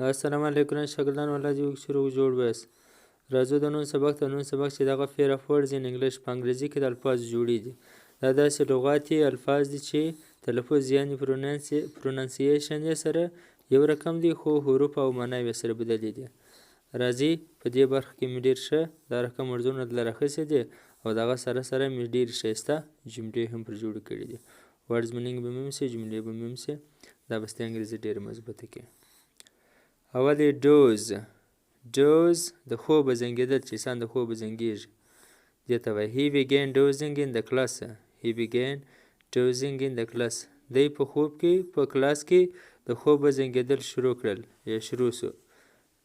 السلام علیکم شاګردان والله دې شروع جوړ ویاست راځو د نن سبق چې دغه pair of words in English په انګریزي کې د الفاظ جوړې دي دا داسې لغاتي الفاظ دي چې تلفظ یعنی پرونانسیشن یې سره یو رقم دي خو حروف او معنا یې سره بدلې دي راځي په دې برخه کې مې ډېر ښه دا رقم ورځونه دله راخیستي دي او دغه سره سره مې ډېرې ښایسته جملې هم پر جوړې کړي دي words meaning به مې هم سي جملې به مې هم سي دا به ستا انګریزي ډېره مضبوطه کړي اول یې doze د خوبه زنګېدل چې انسان د خوبه زنګېږي دې ته وایي he began dozing in the class دی په خوب کې په کلاس کې د خوبه زنګېدل شروع کړل یا شروع سو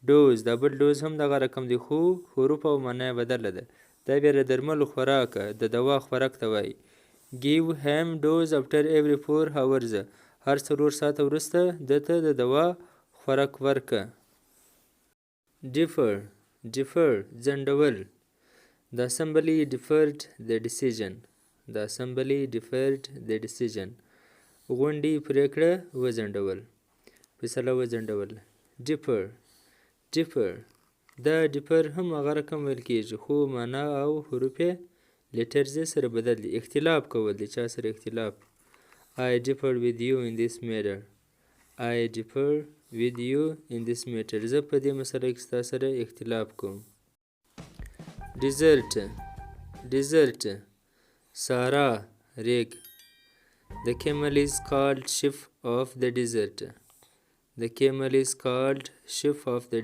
دوز دا بل دوز هم دغه رقم دی خو حروف او معنا یې بدله ده دا بیا د درملو خوراک د دوا خوراک ته وایي give him dose after every 4 hours هر 4 ساعته وروسته دته د دوا خوراک ورکه defer ځنډول the assembly defered the decision غونډې پرېکړه وځنډول فیصله وځنډول defer دا defer هم هغه رقم ویل کېږي خو معنا او حروف یې لیټرز یې سره بدل دي اختلاف کول دي چا سره اختلاف I differ with you in this matter زه په دې مسله کې ستا سره اختلاف کوم desert صحرا ریګ The camel is called ship of the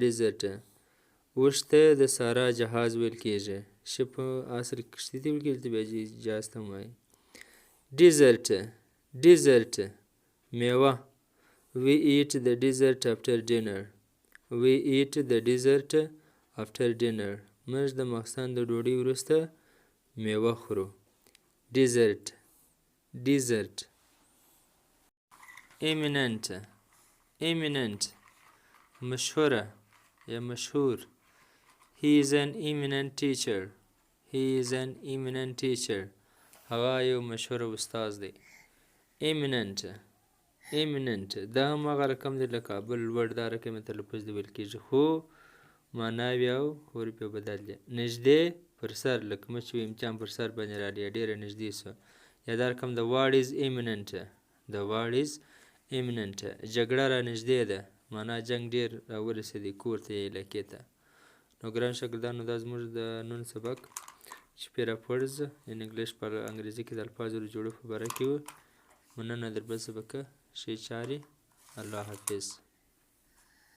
desert وښته د صحرا جهاز ویل کېږي شپ اصل کښتۍ ته ویل کېږي بیا جهاز ته هم وایي desert میوه We eat the dessert after dinner. موږ د ماخستن د ډوډۍ وروسته میوه خورو. Desert. Eminent. مشهوره یا مشهور. He is an eminent teacher. هغه یو مشهور استاد دی. Imminent دا هم هغه رقم دی لکه بل لوړ دا رقم تلفظ دی ویل کېږي خو معناوې او حروف یې بدل دي نږدې پر سر لکه مچ وي امتحان پر سر باندې راغلی ډېره نږدې سو یا دا رقم the word is imminent جګړه را نږدې ده معنا جنګ ډېر راورسېدی کور ته یا علاقې ته نو ګران شاګردانو دا زموږ د نن سبق چې pair of words in English په انګریزي کې د الفاظو د جوړښت په باره کې و مننه در بل سبقه ښې چارې الله حافظ